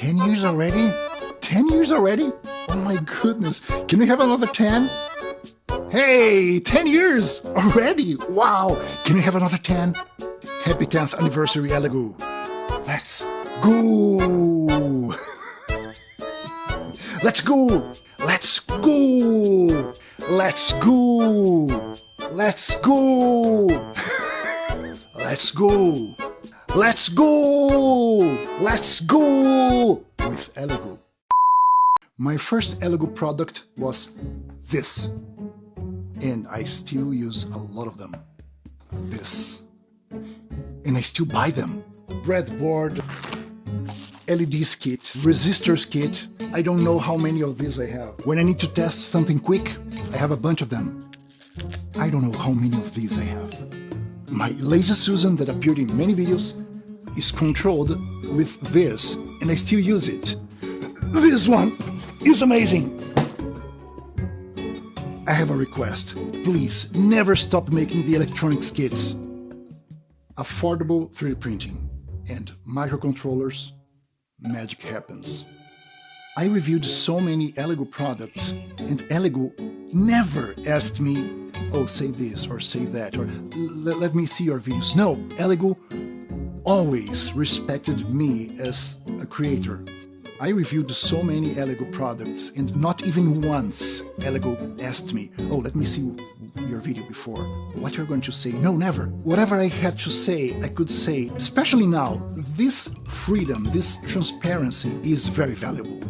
10 years already? 10 years already? Oh my goodness. Can we have another 10? Hey, 10 years already. Wow. Can we have another 10? Happy 10th anniversary, Elegoo. Let's go. Let's go. Let's go. Let's go. Let's go. Let's go. Let's go. Let's go with Elegoo. My first Elegoo product was this, and I still use a lot of them. This, and I still buy them. Breadboard, LEDs kit, resistors kit. I don't know how many of these I have. When I need to test something quick, I have a bunch of them. I don't know how many of these I have. My Lazy Susan that appeared in many videos is controlled with this, and I still use it. This one is amazing. I have a request. Please never stop making the electronics kits. Affordable 3D printing and microcontrollers, magic happens. I reviewed so many Elegoo products, and Elegoo never asked me, oh, say this or say that, or let me see your videos. No, Elegoo always respected me as a creator. I reviewed so many Elegoo products, and not even once Elegoo asked me, oh, let me see your video before. What you're going to say? No, never. Whatever I had to say, I could say. Especially now, this freedom, this transparency is very valuable.